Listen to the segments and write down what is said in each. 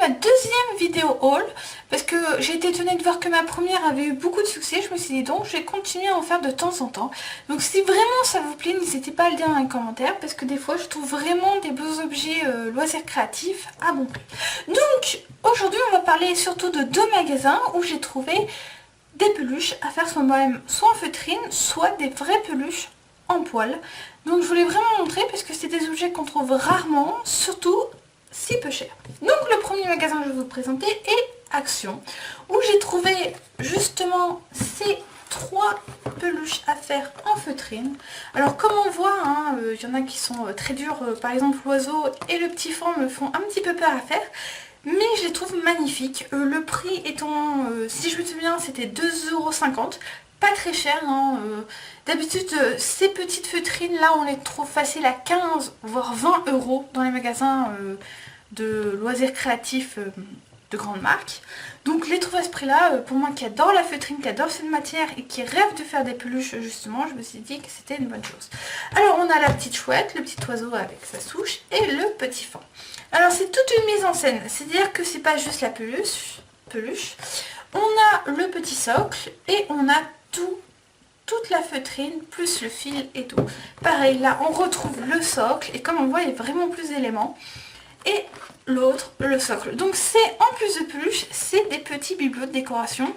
ma deuxième vidéo haul parce que j'ai été étonnée de voir que ma première avait eu beaucoup de succès. Je me suis dit donc je vais continuer à en faire de temps en temps. Donc si vraiment ça vous plaît, n'hésitez pas à le dire dans les commentaires parce que des fois je trouve vraiment des beaux objets loisirs créatifs à bon prix. Donc aujourd'hui on va parler surtout de deux magasins où j'ai trouvé des peluches à faire soit moi-même, soit en feutrine, soit des vraies peluches en poil. Donc je voulais vraiment montrer parce que c'est des objets qu'on trouve rarement, surtout si peu cher. Donc le premier magasin que je vais vous présenter est Action, où j'ai trouvé justement ces trois peluches à faire en feutrine. Alors comme on voit, y en a qui sont très durs, par exemple l'oiseau et le petit fan me font un petit peu peur à faire. Mais je les trouve magnifiques. Le prix étant, si je me souviens, c'était 2,50 €. Pas très cher. D'habitude, ces petites feutrines là, on les trouve faciles à 15 voire 20 € dans les magasins de loisirs créatifs de grandes marques. Donc les trouver à ce prix là, pour moi qui adore la feutrine, qui adore cette matière et qui rêve de faire des peluches justement, je me suis dit que c'était une bonne chose. Alors on a la petite chouette, le petit oiseau avec sa souche et le petit fan. Alors c'est toute une mise en scène, c'est-à-dire que c'est pas juste la peluche. On a le petit socle et on a toute la feutrine plus le fil et tout. Pareil, là on retrouve le socle et comme on voit il y a vraiment plus d'éléments. Et l'autre, le socle. Donc c'est, en plus de peluche, c'est des petits bibelots de décoration.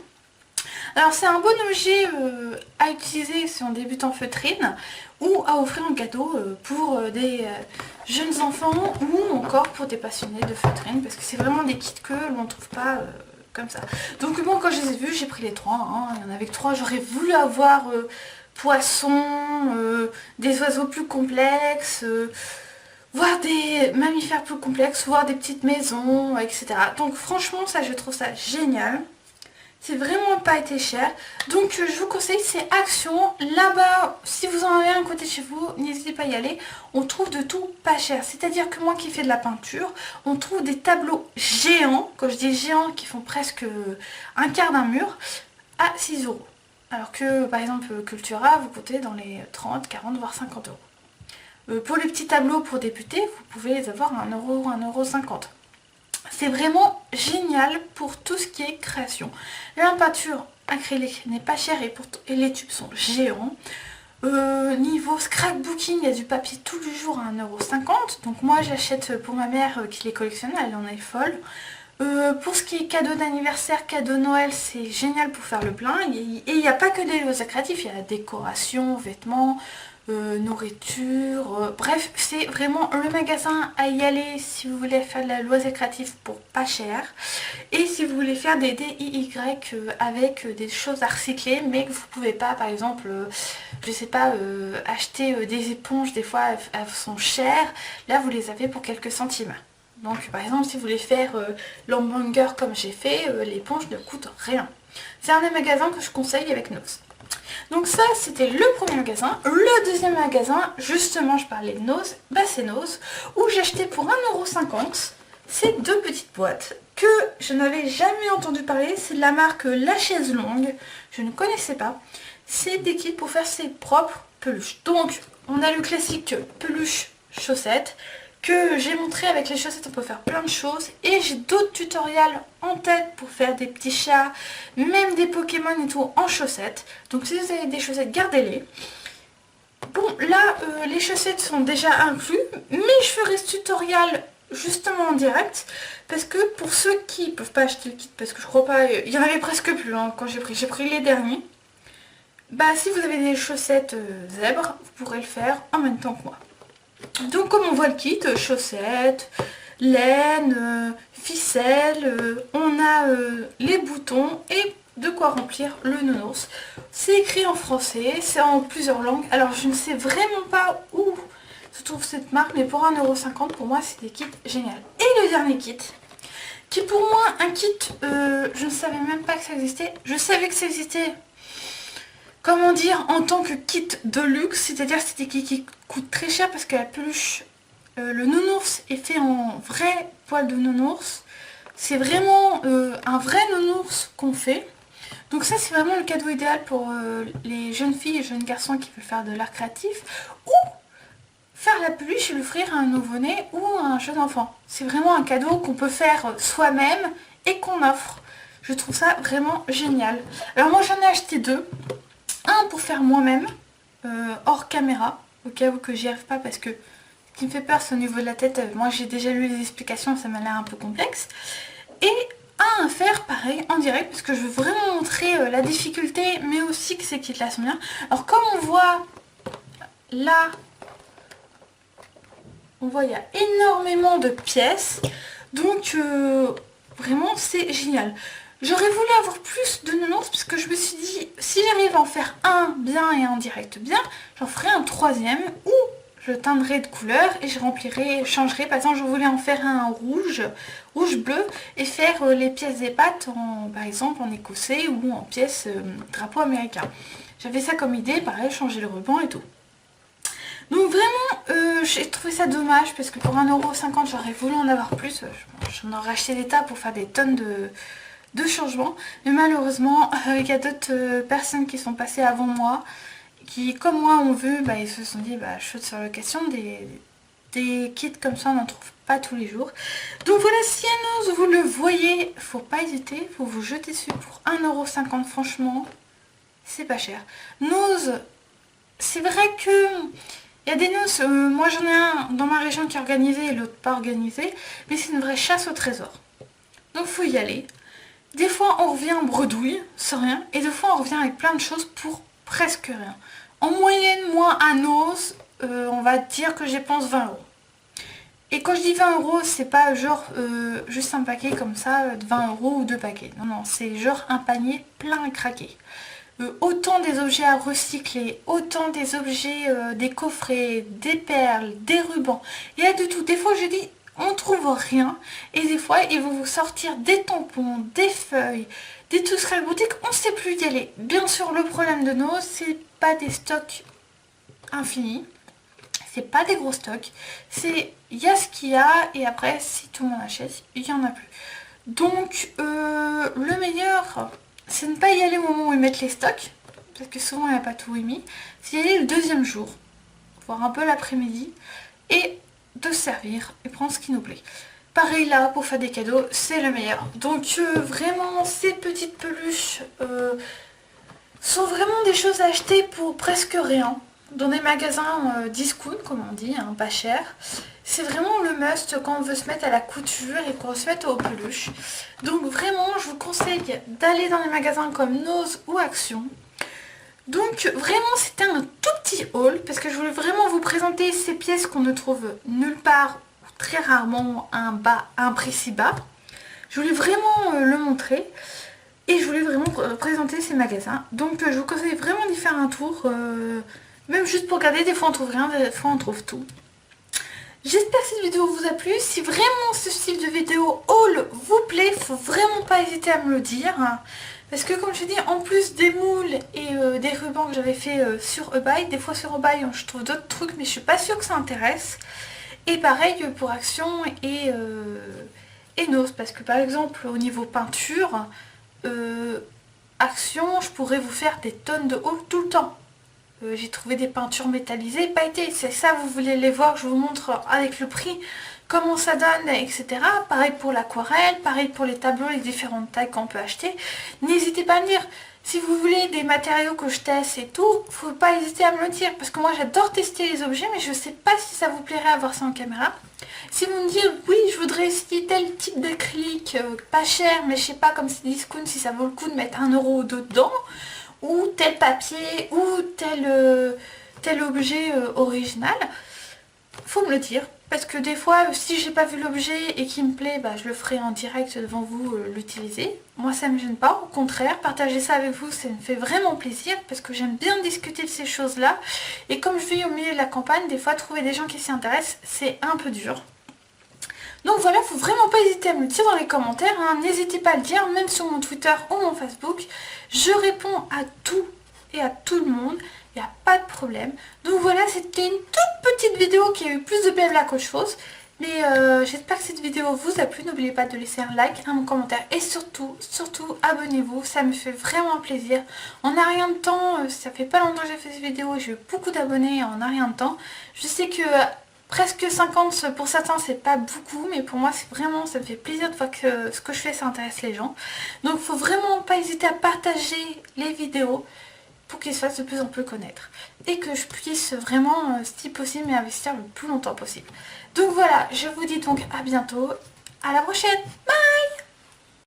Alors c'est un bon objet à utiliser si on débute en feutrine ou à offrir en cadeau pour des jeunes enfants ou encore pour des passionnés de feutrine parce que c'est vraiment des kits que l'on ne trouve pas comme ça. Donc bon, quand je les ai vus, j'ai pris les trois. Il y en avait que trois. J'aurais voulu avoir poissons, des oiseaux plus complexes, voir des mammifères plus complexes, voir des petites maisons, etc. Donc franchement, ça, je trouve ça génial. C'est vraiment pas été cher. Donc je vous conseille, c'est Action. Là-bas, si vous en avez un côté de chez vous, n'hésitez pas à y aller. On trouve de tout pas cher. C'est-à-dire que moi qui fais de la peinture, on trouve des tableaux géants, quand je dis géants, qui font presque un quart d'un mur, à 6 €. Alors que par exemple Cultura, vous coûtez dans les 30, 40, voire 50 €. Pour les petits tableaux pour débuter, vous pouvez les avoir à 1 €, 1,50 €. C'est vraiment génial pour tout ce qui est création. La peinture acrylique n'est pas chère et les tubes sont géants. Niveau scrapbooking, il y a du papier tous les jours à 1,50 €. Donc moi j'achète pour ma mère qui les collectionne, elle en est folle. Pour ce qui est cadeau d'anniversaire, cadeau Noël, c'est génial pour faire le plein. Et il n'y a pas que des loisirs créatifs, il y a la décoration, vêtements, nourriture, bref, c'est vraiment le magasin à y aller si vous voulez faire de la loisir créatif pour pas cher. Et si vous voulez faire des DIY avec des choses à recycler, mais que vous pouvez pas, par exemple, je sais pas, acheter des éponges, des fois elles sont chères, là vous les avez pour quelques centimes. Donc par exemple si vous voulez faire l'hamburger comme j'ai fait, l'éponge ne coûte rien. C'est un des magasins que je conseille avec Noz. Donc ça c'était le premier magasin. Le deuxième magasin, justement je parlais de Noz, bah c'est Noz, où j'ai acheté pour 1,50 € ces deux petites boîtes que je n'avais jamais entendu parler. C'est de la marque La Chaise Longue, je ne connaissais pas. C'est des kits pour faire ses propres peluches. Donc on a le classique peluche chaussettes, que j'ai montré. Avec les chaussettes on peut faire plein de choses et j'ai d'autres tutoriels en tête pour faire des petits chats, même des Pokémon et tout en chaussettes. Donc si vous avez des chaussettes, gardez-les. Bon là les chaussettes sont déjà inclus, mais je ferai ce tutoriel justement en direct parce que pour ceux qui peuvent pas acheter le kit, parce que je crois pas, il y en avait presque plus quand j'ai pris les derniers. Bah si vous avez des chaussettes zèbres, vous pourrez le faire en même temps que moi. Donc comme on voit le kit, chaussettes, laine, ficelle, on a les boutons et de quoi remplir le nounours. C'est écrit en français, c'est en plusieurs langues. Alors je ne sais vraiment pas où se trouve cette marque, mais pour 1,50 € pour moi c'est des kits géniaux. Et le dernier kit, qui est pour moi un kit, je ne savais même pas que ça existait. Je savais que ça existait, comment dire, en tant que kit de luxe, c'est-à-dire c'est des kits qui coûtent très cher parce que la peluche, le nounours est fait en vrai poil de nounours. C'est vraiment un vrai nounours qu'on fait. Donc ça c'est vraiment le cadeau idéal pour les jeunes filles et jeunes garçons qui veulent faire de l'art créatif ou faire la peluche et l'offrir à un nouveau-né ou à un jeune enfant. C'est vraiment un cadeau qu'on peut faire soi-même et qu'on offre. Je trouve ça vraiment génial. Alors moi j'en ai acheté deux. Un pour faire moi-même, hors caméra, au cas où que j'y arrive pas parce que ce qui me fait peur c'est au niveau de la tête. Moi j'ai déjà lu les explications, ça m'a l'air un peu complexe. Et un à faire pareil en direct parce que je veux vraiment montrer la difficulté mais aussi que ces kits là sont bien. Alors comme on voit là, on voit il y a énormément de pièces, donc vraiment c'est génial. J'aurais voulu avoir plus de nounours parce que je me suis dit, si j'arrive à en faire un bien et un direct bien, j'en ferai un troisième où je teindrai de couleur et je remplirai, changerai. Par exemple, je voulais en faire un rouge, rouge-bleu et faire les pièces des pattes, par exemple en écossais ou en pièces drapeau américain. J'avais ça comme idée, pareil, changer le ruban et tout. Donc vraiment, j'ai trouvé ça dommage parce que pour 1,50 € j'aurais voulu en avoir plus. J'en aurais acheté des tas pour faire des tonnes de changements. Mais malheureusement, il y a d'autres personnes qui sont passées avant moi, qui comme moi ont vu, ils se sont dit, chaude sur location, des kits comme ça on n'en trouve pas tous les jours. Donc voilà, si à Noz vous le voyez, faut pas hésiter, faut vous jeter dessus pour 1,50 €, franchement, c'est pas cher. Noz, c'est vrai que il y a des noces, moi j'en ai un dans ma région qui est organisé et l'autre pas organisé, mais c'est une vraie chasse au trésor. Donc faut y aller. Des fois on revient en bredouille, sans rien, et des fois on revient avec plein de choses pour presque rien. En moyenne, moi à Noz, on va dire que je dépense 20 €. Et quand je dis 20 €, c'est pas genre juste un paquet comme ça de 20 € ou deux paquets. Non, non, c'est genre un panier plein à craquer. Autant des objets à recycler, autant des objets, des coffrets, des perles, des rubans. Il y a de tout. Des fois je dis on trouve rien et des fois ils vont vous sortir des tampons, des feuilles, des trousseaux boutique, on ne sait plus y aller. Bien sûr le problème de Noz, c'est pas des stocks infinis, c'est pas des gros stocks, c'est il y a ce qu'il y a et après si tout le monde achète, il y en a plus. Donc le meilleur, c'est ne pas y aller au moment où ils mettent les stocks, parce que souvent il n'y a pas tout émis, c'est y aller le deuxième jour, voire un peu l'après-midi, et de se servir et prendre ce qui nous plaît. Pareil là, pour faire des cadeaux, c'est le meilleur. Donc vraiment, ces petites peluches sont vraiment des choses à acheter pour presque rien. Dans des magasins discount, comme on dit, pas cher. C'est vraiment le must quand on veut se mettre à la couture et qu'on veut se mettre aux peluches. Donc vraiment, je vous conseille d'aller dans des magasins comme Noz ou Action. Donc vraiment, c'était un tout petit haul parce que je voulais vraiment vous présenter ces pièces qu'on ne trouve nulle part ou très rarement à un prix si bas. Je voulais vraiment le montrer. Et je voulais vraiment présenter ces magasins. Donc je vous conseille vraiment d'y faire un tour. Même juste pour regarder, des fois on trouve rien, des fois on trouve tout. J'espère que cette vidéo vous a plu. Si vraiment ce style de vidéo haul vous plaît, faut vraiment pas hésiter à me le dire. Parce que comme je dis, en plus des moules et des rubans que j'avais fait sur eBay, des fois sur eBay je trouve d'autres trucs mais je suis pas sûre que ça intéresse. Et pareil pour Action et Noz. Parce que par exemple au niveau peinture, Action, je pourrais vous faire des tonnes de haul tout le temps. J'ai trouvé des peintures métallisées, pailletées, c'est ça, vous voulez les voir, je vous montre avec le prix comment ça donne, etc. Pareil pour l'aquarelle, pareil pour les tableaux, les différentes tailles qu'on peut acheter. N'hésitez pas à me dire, si vous voulez des matériaux que je teste et tout, faut pas hésiter à me le dire, parce que moi j'adore tester les objets, mais je sais pas si ça vous plairait à voir ça en caméra. Si vous me dites, oui, je voudrais essayer tel type d'acrylique, pas cher, mais je sais pas, comme c'est discount, si ça vaut le coup de mettre 1 € ou 2 dedans, ou tel papier, ou tel objet original, faut me le dire. Parce que des fois, si j'ai pas vu l'objet et qu'il me plaît, je le ferai en direct devant vous l'utiliser. Moi ça me gêne pas, au contraire, partager ça avec vous, ça me fait vraiment plaisir parce que j'aime bien discuter de ces choses-là. Et comme je vis au milieu de la campagne, des fois trouver des gens qui s'y intéressent, c'est un peu dur. Donc voilà, faut vraiment pas hésiter à me le dire dans les commentaires, n'hésitez pas à le dire, même sur mon Twitter ou mon Facebook. Je réponds à tout et à tout le monde, il n'y a pas de problème. Donc voilà, c'était une toute petite vidéo qui a eu plus de blabla qu'autre chose. Mais j'espère que cette vidéo vous a plu. N'oubliez pas de laisser un like, un commentaire et surtout abonnez-vous. Ça me fait vraiment plaisir. En un rien de temps, ça fait pas longtemps que j'ai fait cette vidéo. J'ai eu beaucoup d'abonnés en un rien de temps. Je sais que presque 50 pour certains c'est pas beaucoup, mais pour moi c'est vraiment, ça me fait plaisir de voir que ce que je fais ça intéresse les gens. Donc faut vraiment pas hésiter à partager les vidéos pour qu'ils se fassent de plus en plus connaître et que je puisse vraiment, si possible, m'investir le plus longtemps possible. Donc voilà, je vous dis donc à bientôt, à la prochaine, bye.